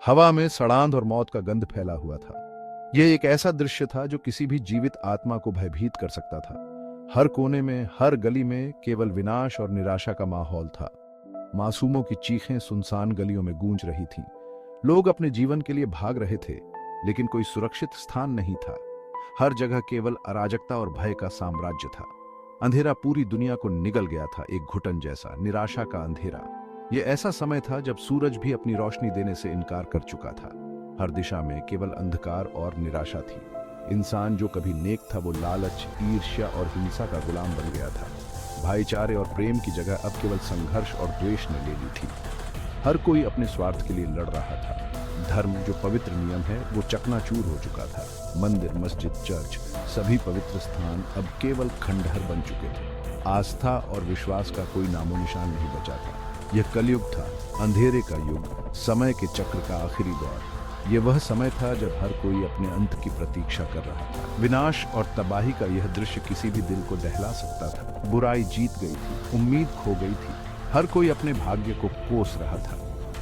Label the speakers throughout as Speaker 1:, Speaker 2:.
Speaker 1: हवा में सड़ांध और मौत का गंध फैला हुआ था। यह एक ऐसा दृश्य था जो किसी भी जीवित आत्मा को भयभीत कर सकता था। हर कोने में, हर गली में केवल विनाश और निराशा का माहौल था। मासूमों की चीखें सुनसान गलियों में गूंज रही थीं। लोग अपने जीवन के लिए भाग रहे थे, लेकिन कोई सुरक्षित स्थान नहीं था। हर जगह केवल अराजकता और भय का साम्राज्य था। अंधेरा पूरी दुनिया को निगल गया था, एक घुटन जैसा, निराशा का अंधेरा। यह ऐसा समय था जब सूरज भी अपनी रोशनी देने से इनकार कर चुका था। हर दिशा में केवल अंधकार और निराशा थी। इंसान जो कभी नेक था, वो लालच, ईर्ष्या और हिंसा का गुलाम बन गया था। भाईचारे और प्रेम की जगह अब केवल संघर्ष और द्वेष ने ले ली थी। हर कोई अपने स्वार्थ के लिए लड़ रहा था। धर्म, जो पवित्र नियम है, वो चकनाचूर हो चुका था। मंदिर, मस्जिद, चर्च, सभी पवित्र स्थान अब केवल खंडहर बन चुके थे। आस्था और विश्वास का कोई नामो निशान नहीं बचा था। यह कलयुग था, अंधेरे का युग, समय के चक्र का आखिरी दौर। यह वह समय था जब हर कोई अपने अंत की प्रतीक्षा कर रहा था। विनाश और तबाही का यह दृश्य किसी भी दिल को दहला सकता था। बुराई जीत गई थी, उम्मीद खो गई थी, हर कोई अपने भाग्य को कोस रहा था।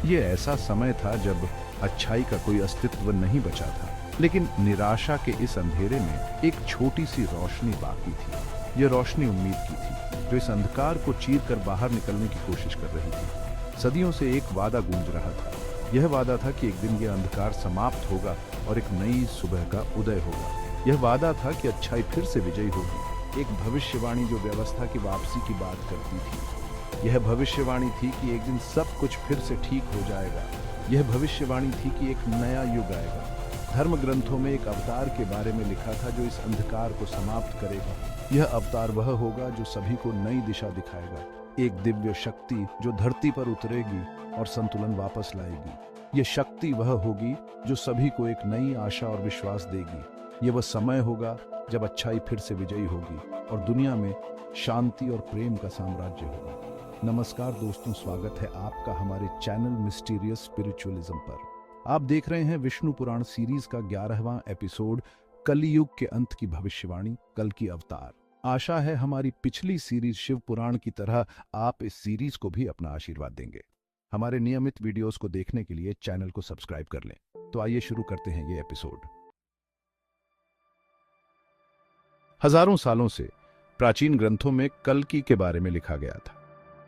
Speaker 1: यह ऐसा समय था जब अच्छाई का कोई अस्तित्व नहीं बचा था। लेकिन निराशा के इस अंधेरे में एक छोटी सी रोशनी बाकी थी। यह रोशनी उम्मीद की थी, जो इस अंधकार को चीर कर बाहर निकलने की कोशिश कर रही थी। सदियों से एक वादा गूंज रहा था। यह वादा था कि एक दिन यह अंधकार समाप्त होगा और एक नई सुबह का उदय होगा। यह वादा था कि अच्छाई फिर से विजयी होगी। एक भविष्यवाणी जो व्यवस्था की वापसी की बात करती थी। यह भविष्यवाणी थी कि एक दिन सब कुछ फिर से ठीक हो जाएगा। यह भविष्यवाणी थी कि एक नया युग आएगा। धर्म ग्रंथों में एक अवतार के बारे में लिखा था जो इस अंधकार को समाप्त करेगा। यह अवतार वह होगा जो सभी को नई दिशा दिखाएगा। एक दिव्य शक्ति जो धरती पर उतरेगी और संतुलन वापस लाएगी। यह शक्ति वह होगी जो सभी को एक नई आशा और विश्वास देगी। यह वह समय होगा जब अच्छाई फिर से विजयी होगी और दुनिया में शांति और प्रेम का साम्राज्य होगा। नमस्कार दोस्तों, स्वागत है आपका हमारे चैनल मिस्टीरियस स्पिरिचुअलिज्म पर। आप देख रहे हैं विष्णु पुराण सीरीज का 11वां एपिसोड, कलियुग के अंत की भविष्यवाणी, कल की अवतार। आशा है हमारी पिछली सीरीज शिव पुराण की तरह आप इस सीरीज को भी अपना आशीर्वाद देंगे। हमारे नियमित वीडियोस को देखने के लिए चैनल को सब्सक्राइब कर लें। तो आइए शुरू करते हैं ये एपिसोड। हजारों सालों से प्राचीन ग्रंथों में कल्कि के बारे में लिखा गया था।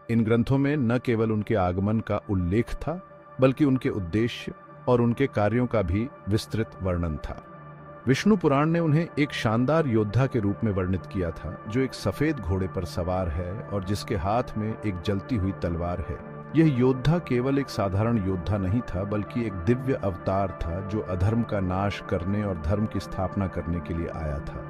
Speaker 1: इन ग्रंथों में न केवल उनके आगमन का उल्लेख था, बल्कि उनके उद्देश्य और उनके कार्यों का भी विस्तृत वर्णन था। विष्णु पुराण ने उन्हें एक शानदार योद्धा के रूप में वर्णित किया था, जो एक सफेद घोड़े पर सवार है और जिसके हाथ में एक जलती हुई तलवार है। यह योद्धा केवल एक साधारण योद्धा नहीं था, बल्कि एक दिव्य अवतार था जो अधर्म का नाश करने और धर्म की स्थापना करने के लिए आया था।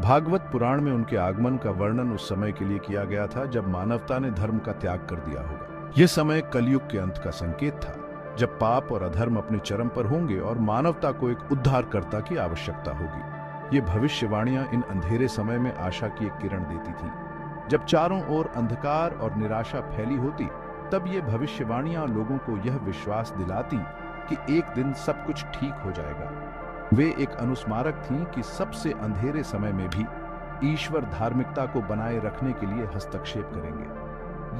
Speaker 1: भागवत पुराण में उनके आगमन का वर्णन उस समय के लिए किया गया था जब मानवता ने धर्म का त्याग कर दिया होगा। यह समय कलयुग के अंत का संकेत था, जब पाप और अधर्म अपने चरम पर होंगे और मानवता को एक उद्धारकर्ता की आवश्यकता होगी। ये भविष्यवाणियां इन अंधेरे समय में आशा की एक किरण देती थीं। जब चारों ओर अंधकार और निराशा फैली होती, तब ये भविष्यवाणियां लोगों को यह विश्वास दिलाती कि एक दिन सब कुछ ठीक हो जाएगा। वे एक अनुस्मारक थीं कि सबसे अंधेरे समय में भी ईश्वर धार्मिकता को बनाए रखने के लिए हस्तक्षेप करेंगे।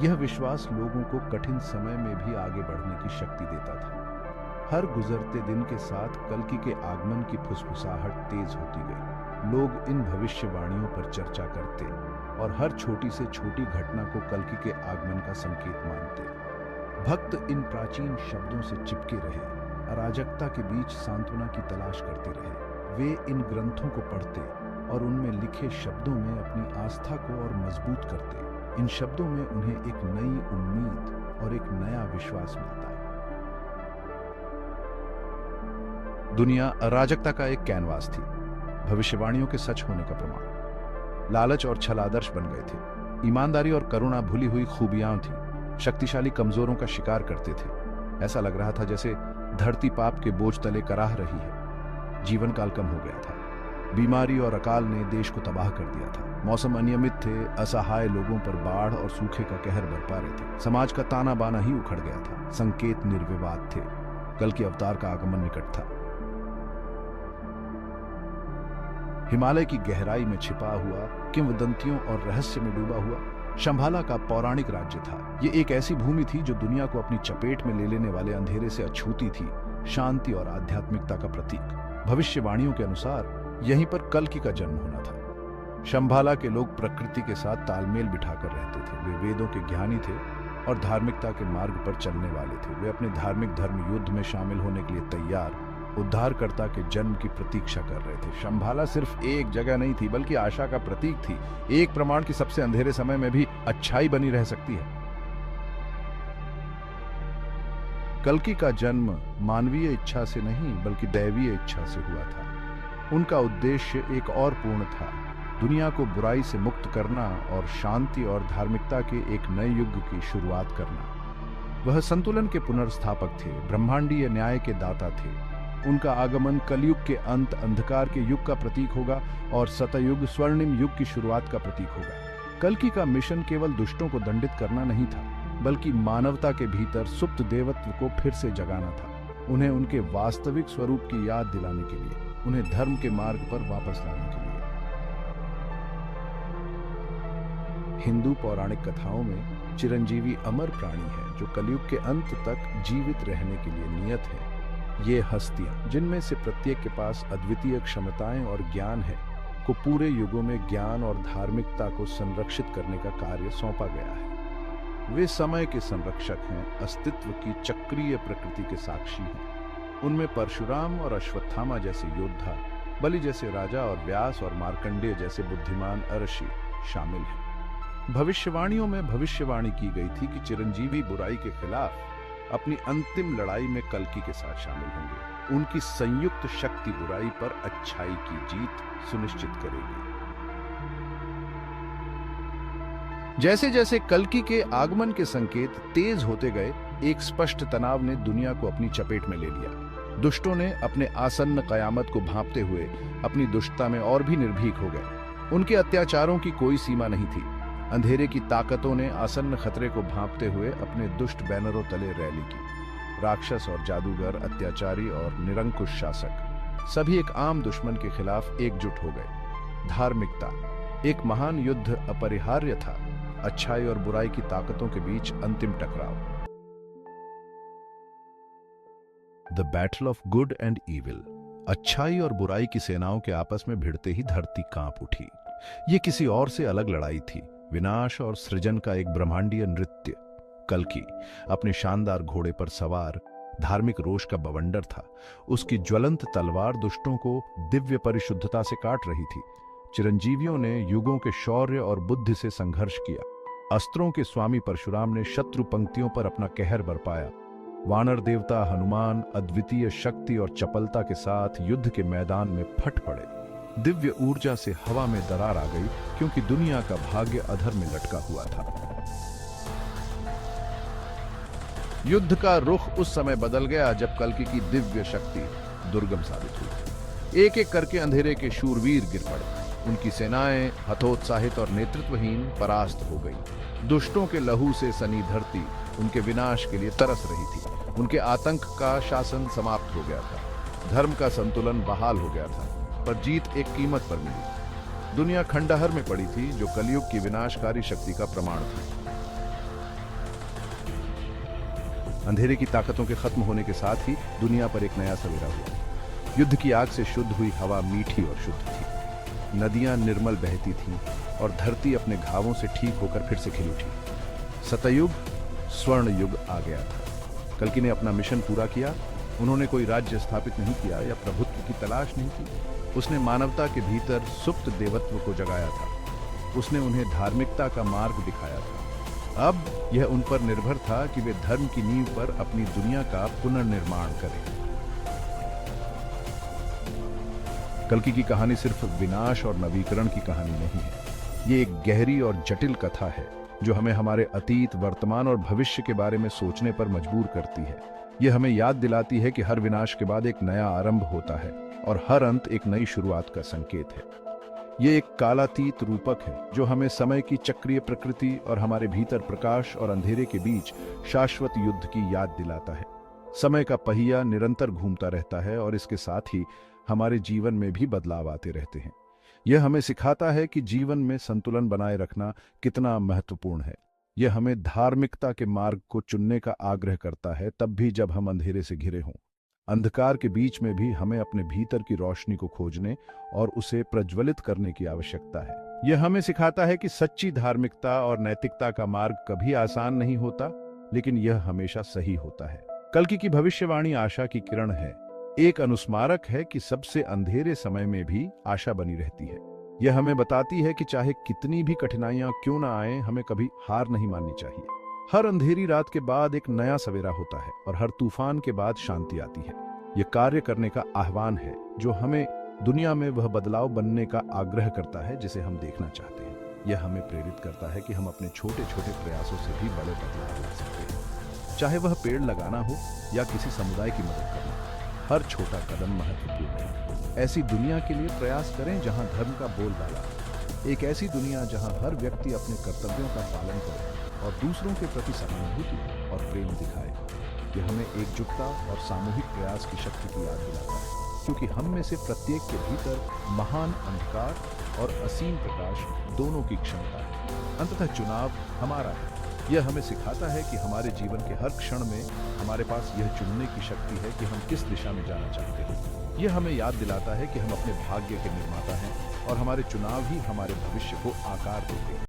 Speaker 1: यह विश्वास लोगों को कठिन समय में भी आगे बढ़ने की शक्ति देता था। हर गुजरते दिन के साथ कल्कि के आगमन की फुसफुसाहट तेज होती गई। लोग इन भविष्यवाणियों पर चर्चा करते और हर छोटी से छोटी घटना को कल्कि के आगमन का संकेत मानते। भक्त इन प्राचीन शब्दों से चिपके रहे, अराजकता के बीच सांत्वना की तलाश करते रहे। वे इन ग्रंथों को पढ़ते और उनमें लिखे शब्दों में अपनी आस्था को और मजबूत करते। इन शब्दों में उन्हें एक नई उम्मीद और एक नया विश्वास मिलता। दुनिया अराजकता का एक कैनवास थी, भविष्यवाणियों के सच होने का प्रमाण। लालच और छल आदर्श बन गए थे। ईमानदारी और करुणा भूली हुई खूबियां थी। शक्तिशाली कमजोरों का शिकार करते थे। ऐसा लग रहा था जैसे धरती पाप के बोझ तले कराह रही है। जीवन काल कम हो गया था। बीमारी और अकाल ने देश को तबाह कर दिया था। मौसम अनियमित थे। असहाय लोगों पर बाढ़ और सूखे का कहर बरपा रहे थे। समाज का ताना बाना ही उखड़ गया था। संकेत निर्विवाद थे। कल के अवतार का आगमन निकट था। हिमालय की गहराई में छिपा हुआ, किंवदंतियों और रहस्य में डूबा हुआ शंभाला का पौराणिक राज्य था। ये एक ऐसी भूमि थी जो दुनिया को अपनी चपेट में ले लेने वाले अंधेरे से अछूती थी। शांति और आध्यात्मिकता का प्रतीक। भविष्यवाणियों के अनुसार यहीं पर कल्कि का जन्म होना था। शंभाला के लोग प्रकृति के साथ तालमेल बिठाकर रहते थे। वे वेदों के ज्ञानी थे और धार्मिकता के मार्ग पर चलने वाले थे। वे अपने धार्मिक धर्म युद्ध में शामिल होने के लिए तैयार, उद्धारकर्ता के जन्म की प्रतीक्षा कर रहे थे। शंभाला सिर्फ एक जगह नहीं थी, बल्कि आशा का प्रतीक थी, एक प्रमाण कि सबसे अंधेरे समय में भी अच्छाई बनी रह सकती है। कल्कि का जन्म मानवीय इच्छा से नहीं, बल्कि दैवीय इच्छा से हुआ था। उनका उद्देश्य एक और पूर्ण था, दुनिया को बुराई से मुक्त करना और शांति और धार्मिकता के एक नए युग की शुरुआत करना। वह संतुलन के पुनर्स्थापक थे, ब्रह्मांडीय न्याय के दाता थे। उनका आगमन कलयुग के अंत, अंधकार के युग का प्रतीक होगा और सतयुग, स्वर्णिम युग की शुरुआत का प्रतीक होगा। कल्कि का मिशन केवल दुष्टों को दंडित करना नहीं था, बल्कि मानवता के भीतर सुप्त देवत्व को फिर से जगाना था। उन्हें उनके वास्तविक स्वरूप की याद दिलाने के लिए, उन्हें धर्म के मार्ग पर वापस लाने के लिए। हिंदू पौराणिक कथाओं में चिरंजीवी अमर प्राणी है जो कलयुग के अंत तक जीवित रहने के लिए नियत है। ये हस्तियां, जिनमें से प्रत्येक के पास अद्वितीय क्षमताएं और ज्ञान है, को पूरे युगों में ज्ञान और धार्मिकता को संरक्षित करने का कार्य सौंपा गया है। वे समय के संरक्षक हैं, अस्तित्व की चक्रीय प्रकृति के साक्षी हैं। उनमें परशुराम और अश्वत्थामा जैसे योद्धा, बलि जैसे राजा और व्यास और मार्कंडेय जैसे बुद्धिमान अऋषि शामिल हैं। भविष्यवाणियों में भविष्यवाणी की गई थी कि चिरंजीवी बुराई के खिलाफ अपनी अंतिम लड़ाई में कल्कि के साथ शामिल होंगे। उनकी संयुक्त शक्ति बुराई पर अच्छाई की जीत सुनिश्चित करेगी। जैसे जैसे कल्कि के आगमन के संकेत तेज होते गए, एक स्पष्ट तनाव ने दुनिया को अपनी चपेट में ले लिया। दुष्टों ने अपने आसन्न कयामत को भांपते हुए अपनी दुष्टता में और भी निर्भीक हो गए। उनके अत्याचारों की कोई सीमा नहीं थी। अंधेरे की ताकतों ने आसन्न खतरे को भांपते हुए अपने दुष्ट बैनरों तले रैली की। राक्षस और जादूगर, अत्याचारी और निरंकुश शासक, सभी एक आम दुश्मन के खिलाफ एकजुट हो गए। धार्मिकता, एक महान युद्ध अपरिहार्य था, अच्छाई और बुराई की ताकतों के बीच अंतिम टकराव। The battle of good and evil. अच्छाई और बुराई की सेनाओं के आपस में भिड़ते ही धरती कांप उठी। ये किसी और से अलग लड़ाई थी, विनाश और सृजन का एक ब्रह्मांडीय नृत्य। कल्कि अपने शानदार घोड़े पर सवार धार्मिक रोष का बवंडर था। उसकी ज्वलंत तलवार दुष्टों को दिव्य परिशुद्धता से काट रही थी। चिरंजीवियों ने युगों के शौर्य और बुद्धि से संघर्ष किया। अस्त्रों के स्वामी परशुराम ने शत्रु पंक्तियों पर अपना कहर बरपाया। वानर देवता हनुमान अद्वितीय शक्ति और चपलता के साथ युद्ध के मैदान में फट पड़े। दिव्य ऊर्जा से हवा में दरार आ गई, क्योंकि दुनिया का भाग्य अधर में लटका हुआ था। युद्ध का रुख उस समय बदल गया जब कल्कि की दिव्य शक्ति दुर्गम साबित हुई। एक एक करके अंधेरे के शूरवीर गिर पड़े। उनकी सेनाएं हतोत्साहित और नेतृत्वहीन परास्त हो गई। दुष्टों के लहू से सनी धरती उनके विनाश के लिए तरस रही थी। उनके आतंक का शासन समाप्त हो गया था। धर्म का संतुलन बहाल हो गया था, पर जीत एक कीमत पर मिली। दुनिया खंडहर में पड़ी थी, जो कलयुग की विनाशकारी शक्ति का प्रमाण थी। अंधेरे की ताकतों के खत्म होने के साथ ही दुनिया पर एक नया सवेरा हुआ। युद्ध की आग से शुद्ध हुई हवा मीठी और शुद्ध थी। नदियां निर्मल बहती थीं और धरती अपने घावों से ठीक होकर फिर से खिल उठी। सतयुग, स्वर्ण युग आ गया था। कल्कि ने अपना मिशन पूरा किया। उन्होंने कोई राज्य स्थापित नहीं किया या प्रभुत्व की तलाश नहीं की। उसने मानवता के भीतर सुप्त देवत्व को जगाया था। उसने उन्हें धार्मिकता का मार्ग दिखाया था। अब यह उन पर निर्भर था कि वे धर्म की नींव पर अपनी दुनिया का पुनर्निर्माण करें। कल्कि की कहानी सिर्फ विनाश और नवीकरण की कहानी नहीं है। ये एक गहरी और जटिल कथा है जो हमें हमारे अतीत, वर्तमान और भविष्य के बारे में सोचने पर मजबूर करती है। यह हमें याद दिलाती है कि हर विनाश के बाद एक नया आरंभ होता है और हर अंत एक नई शुरुआत का संकेत है। ये एक कालातीत रूपक है जो हमें समय की चक्रीय प्रकृति और हमारे भीतर प्रकाश और अंधेरे के बीच शाश्वत युद्ध की याद दिलाता है। समय का पहिया निरंतर घूमता रहता है और इसके साथ ही हमारे जीवन में भी बदलाव आते रहते हैं। यह हमें सिखाता है कि जीवन में संतुलन बनाए रखना कितना महत्वपूर्ण है। यह हमें धार्मिकता के मार्ग को चुनने का आग्रह करता है, तब भी जब हम अंधेरे से घिरे हों। अंधकार के बीच में भी हमें अपने भीतर की रोशनी को खोजने और उसे प्रज्वलित करने की आवश्यकता है। यह हमें सिखाता है कि सच्ची धार्मिकता और नैतिकता का मार्ग कभी आसान नहीं होता, लेकिन यह हमेशा सही होता है। कल्कि की भविष्यवाणी आशा की किरण है, एक अनुस्मारक है कि सबसे अंधेरे समय में भी आशा बनी रहती है। यह हमें बताती है कि चाहे कितनी भी कठिनाइयां क्यों ना आए, हमें कभी हार नहीं माननी चाहिए। हर अंधेरी रात के बाद एक नया सवेरा होता है और हर तूफान के बाद शांति आती है। यह कार्य करने का आह्वान है जो हमें दुनिया में वह बदलाव बनने का आग्रह करता है जिसे हम देखना चाहते हैं। यह हमें प्रेरित करता है कि हम अपने छोटे छोटे प्रयासों से भी बड़े बदलाव ला सकते हैं। चाहे वह पेड़ लगाना हो या किसी समुदाय की मदद करना, हर छोटा कदम महत्वपूर्ण है। ऐसी दुनिया के लिए प्रयास करें जहां धर्म का बोलबाला है। एक ऐसी दुनिया जहां हर व्यक्ति अपने कर्तव्यों का पालन करे और दूसरों के प्रति सहानुभूति और प्रेम दिखाए। यह हमें एकजुटता और सामूहिक प्रयास की शक्ति की याद दिलाता है, क्योंकि हम में से प्रत्येक के भीतर महान अंधकार और असीम प्रकाश दोनों की क्षमता है। अंततः चुनाव हमारा है। यह हमें सिखाता है कि हमारे जीवन के हर क्षण में हमारे पास यह चुनने की शक्ति है कि हम किस दिशा में जाना चाहते हैं। यह हमें याद दिलाता है कि हम अपने भाग्य के निर्माता हैं और हमारे चुनाव ही हमारे भविष्य को आकार देते हैं।